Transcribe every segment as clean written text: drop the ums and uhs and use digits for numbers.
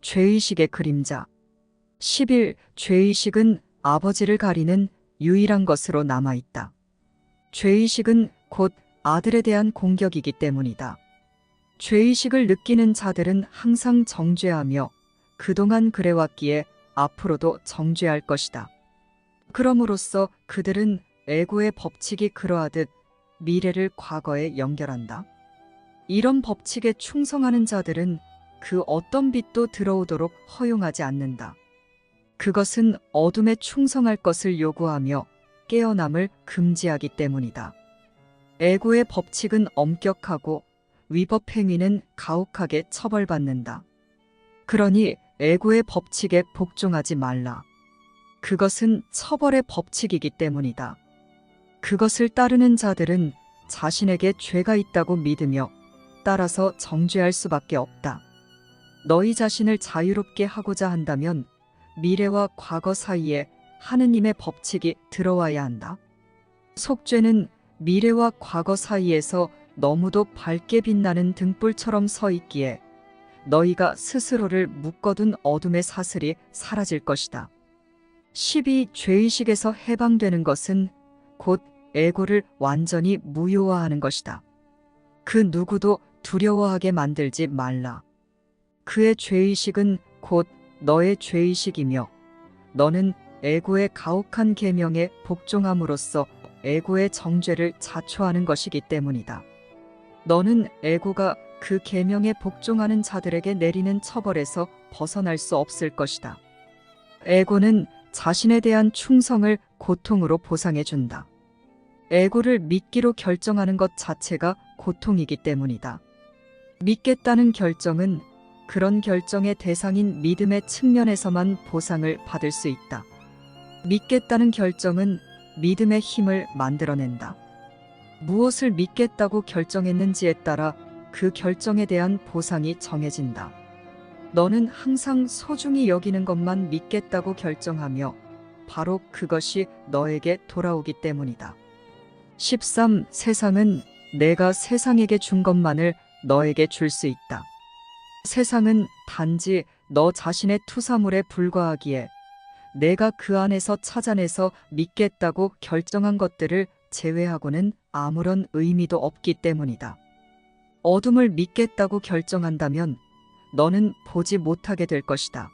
죄의식의 그림자. 10일 죄의식은 아버지를 가리는 유일한 것으로 남아있다. 죄의식은 곧 아들에 대한 공격이기 때문이다. 죄의식을 느끼는 자들은 항상 정죄하며 그동안 그래왔기에 앞으로도 정죄할 것이다. 그럼으로써 그들은 에고의 법칙이 그러하듯 미래를 과거에 연결한다. 이런 법칙에 충성하는 자들은 그 어떤 빛도 들어오도록 허용하지 않는다. 그것은 어둠에 충성할 것을 요구하며 깨어남을 금지하기 때문이다. 에고의 법칙은 엄격하고 위법 행위는 가혹하게 처벌받는다. 그러니 에고의 법칙에 복종하지 말라. 그것은 처벌의 법칙이기 때문이다. 그것을 따르는 자들은 자신에게 죄가 있다고 믿으며 따라서 정죄할 수밖에 없다. 너희 자신을 자유롭게 하고자 한다면 미래와 과거 사이에 하느님의 법칙이 들어와야 한다. 속죄는 미래와 과거 사이에서 너무도 밝게 빛나는 등불처럼 서 있기에 너희가 스스로를 묶어둔 어둠의 사슬이 사라질 것이다. 12. 죄의식에서 해방되는 것은 곧 에고를 완전히 무효화하는 것이다. 그 누구도 두려워하게 만들지 말라. 그의 죄의식은 곧 너의 죄의식이며 너는 에고의 가혹한 계명에 복종함으로써 에고의 정죄를 자초하는 것이기 때문이다. 너는 에고가 그 계명에 복종하는 자들에게 내리는 처벌에서 벗어날 수 없을 것이다. 에고는 자신에 대한 충성을 고통으로 보상해 준다. 에고를 믿기로 결정하는 것 자체가 고통이기 때문이다. 믿겠다는 결정은 그런 결정의 대상인 믿음의 측면에서만 보상을 받을 수 있다. 믿겠다는 결정은 믿음의 힘을 만들어낸다. 무엇을 믿겠다고 결정했는지에 따라 그 결정에 대한 보상이 정해진다. 너는 항상 소중히 여기는 것만 믿겠다고 결정하며 바로 그것이 너에게 돌아오기 때문이다. 13. 세상은 내가 세상에게 준 것만을 너에게 줄 수 있다. 세상은 단지 너 자신의 투사물에 불과하기에 내가 그 안에서 찾아내서 믿겠다고 결정한 것들을 제외하고는 아무런 의미도 없기 때문이다. 어둠을 믿겠다고 결정한다면 너는 보지 못하게 될 것이다.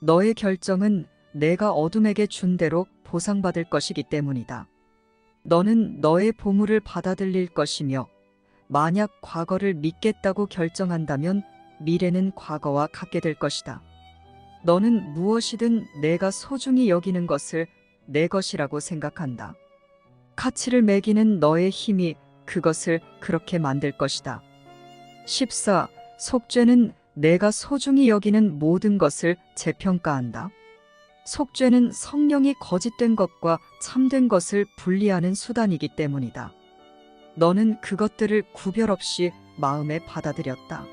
너의 결정은 내가 어둠에게 준 대로 보상받을 것이기 때문이다. 너는 너의 보물을 받아들일 것이며 만약 과거를 믿겠다고 결정한다면 미래는 과거와 같게 될 것이다. 너는 무엇이든 내가 소중히 여기는 것을 내 것이라고 생각한다. 가치를 매기는 너의 힘이 그것을 그렇게 만들 것이다. 14. 속죄는 내가 소중히 여기는 모든 것을 재평가한다. 속죄는 성령이 거짓된 것과 참된 것을 분리하는 수단이기 때문이다. 너는 그것들을 구별 없이 마음에 받아들였다.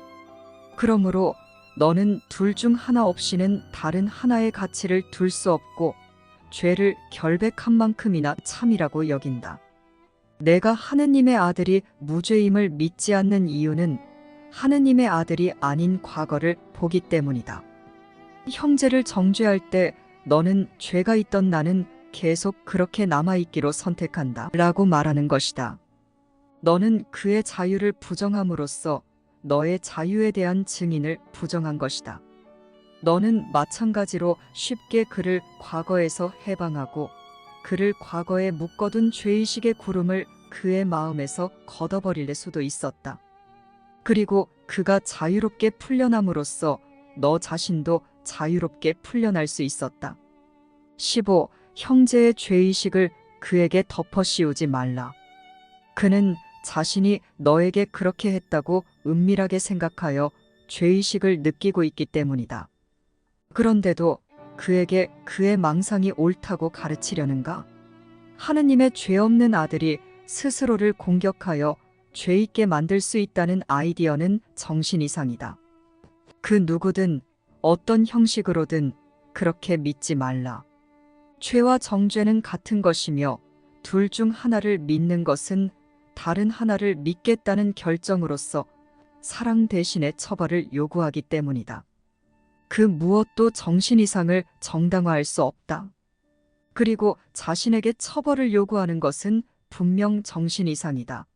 그러므로 너는 둘 중 하나 없이는 다른 하나의 가치를 둘 수 없고 죄를 결백한 만큼이나 참이라고 여긴다. 내가 하느님의 아들이 무죄임을 믿지 않는 이유는 하느님의 아들이 아닌 과거를 보기 때문이다. 형제를 정죄할 때 너는 죄가 있던 나는 계속 그렇게 남아있기로 선택한다 라고 말하는 것이다. 너는 그의 자유를 부정함으로써 너의 자유에 대한 증인을 부정한 것이다. 너는 마찬가지로 쉽게 그를 과거에서 해방하고 그를 과거에 묶어둔 죄의식의 구름을 그의 마음에서 걷어버릴 수도 있었다. 그리고 그가 자유롭게 풀려남으로써 너 자신도 자유롭게 풀려날 수 있었다. 15. 형제의 죄의식을 그에게 덮어 씌우지 말라. 그는 자신이 너에게 그렇게 했다고 은밀하게 생각하여 죄의식을 느끼고 있기 때문이다. 그런데도 그에게 그의 망상이 옳다고 가르치려는가? 하느님의 죄 없는 아들이 스스로를 공격하여 죄 있게 만들 수 있다는 아이디어는 정신 이상이다. 그 누구든 어떤 형식으로든 그렇게 믿지 말라. 죄와 정죄는 같은 것이며 둘 중 하나를 믿는 것은 다른 하나를 믿겠다는 결정으로서 사랑 대신의 처벌을 요구하기 때문이다. 그 무엇도 정신 이상을 정당화할 수 없다. 그리고 자신에게 처벌을 요구하는 것은 분명 정신 이상이다.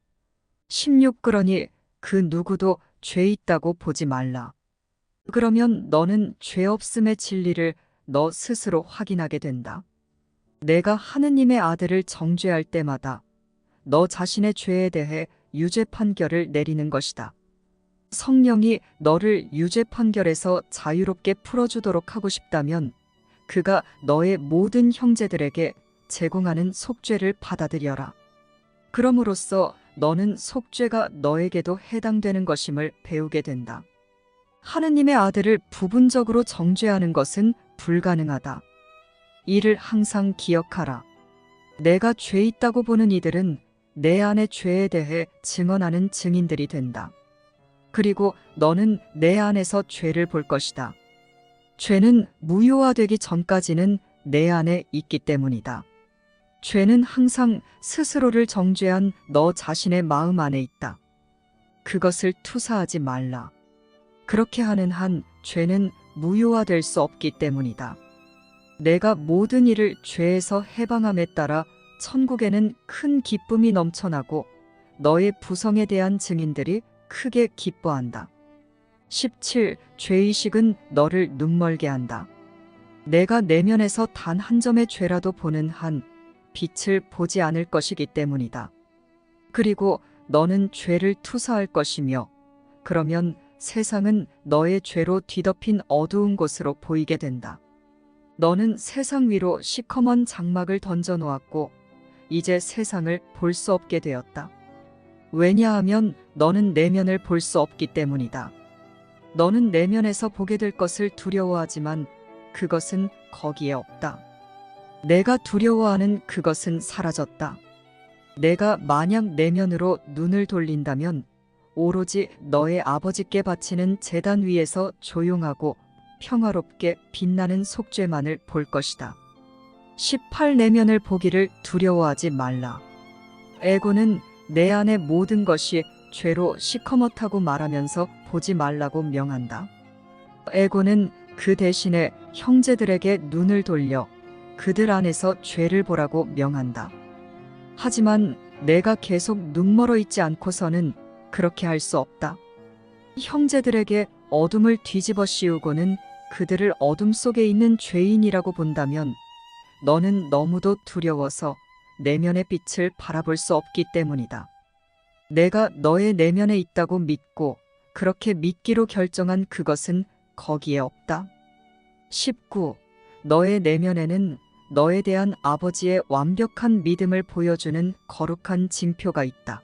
16. 그러니 그 누구도 죄 있다고 보지 말라. 그러면 너는 죄 없음의 진리를 너 스스로 확인하게 된다. 내가 하느님의 아들을 정죄할 때마다 너 자신의 죄에 대해 유죄 판결을 내리는 것이다. 성령이 너를 유죄 판결에서 자유롭게 풀어주도록 하고 싶다면 그가 너의 모든 형제들에게 제공하는 속죄를 받아들여라. 그럼으로써 너는 속죄가 너에게도 해당되는 것임을 배우게 된다. 하느님의 아들을 부분적으로 정죄하는 것은 불가능하다. 이를 항상 기억하라. 내가 죄 있다고 보는 이들은 내 안의 죄에 대해 증언하는 증인들이 된다. 그리고 너는 내 안에서 죄를 볼 것이다. 죄는 무효화되기 전까지는 내 안에 있기 때문이다. 죄는 항상 스스로를 정죄한 너 자신의 마음 안에 있다. 그것을 투사하지 말라. 그렇게 하는 한 죄는 무효화될 수 없기 때문이다. 내가 모든 일을 죄에서 해방함에 따라 천국에는 큰 기쁨이 넘쳐나고 너의 부성에 대한 증인들이 크게 기뻐한다. 17. 죄의식은 너를 눈멀게 한다. 내가 내면에서 단 한 점의 죄라도 보는 한 빛을 보지 않을 것이기 때문이다. 그리고 너는 죄를 투사할 것이며 그러면 세상은 너의 죄로 뒤덮인 어두운 곳으로 보이게 된다. 너는 세상 위로 시커먼 장막을 던져 놓았고 이제 세상을 볼 수 없게 되었다. 왜냐하면 너는 내면을 볼 수 없기 때문이다. 너는 내면에서 보게 될 것을 두려워하지만 그것은 거기에 없다. 내가 두려워하는 그것은 사라졌다. 내가 만약 내면으로 눈을 돌린다면 오로지 너의 아버지께 바치는 제단 위에서 조용하고 평화롭게 빛나는 속죄만을 볼 것이다. 18. 내면을 보기를 두려워하지 말라. 에고는 내 안의 모든 것이 죄로 시커멓다고 말하면서 보지 말라고 명한다. 에고는 그 대신에 형제들에게 눈을 돌려 그들 안에서 죄를 보라고 명한다. 하지만 내가 계속 눈멀어 있지 않고서는 그렇게 할 수 없다. 형제들에게 어둠을 뒤집어 씌우고는 그들을 어둠 속에 있는 죄인이라고 본다면 너는 너무도 두려워서 내면의 빛을 바라볼 수 없기 때문이다. 내가 너의 내면에 있다고 믿고 그렇게 믿기로 결정한 그것은 거기에 없다. 19. 너의 내면에는 너에 대한 아버지의 완벽한 믿음을 보여주는 거룩한 징표가 있다.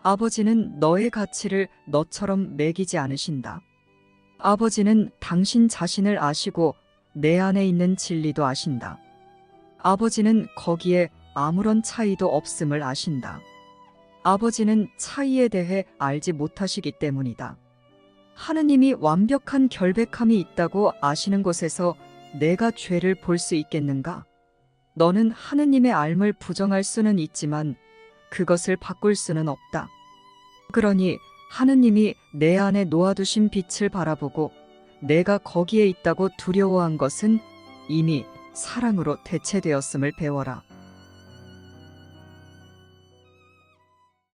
아버지는 너의 가치를 너처럼 매기지 않으신다. 아버지는 당신 자신을 아시고 내 안에 있는 진리도 아신다. 아버지는 거기에 아무런 차이도 없음을 아신다. 아버지는 차이에 대해 알지 못하시기 때문이다. 하느님이 완벽한 결백함이 있다고 아시는 곳에서 내가 죄를 볼 수 있겠는가? 너는 하느님의 알 부정할 수는 있지만 그것을 바꿀 수는 없다. 그러니 하느님이 내 안에 놓아두신 빛을 바라보고 내가 거기에 있다고 두려워한 것은 이미 사랑으로 대체되었음을 배워라.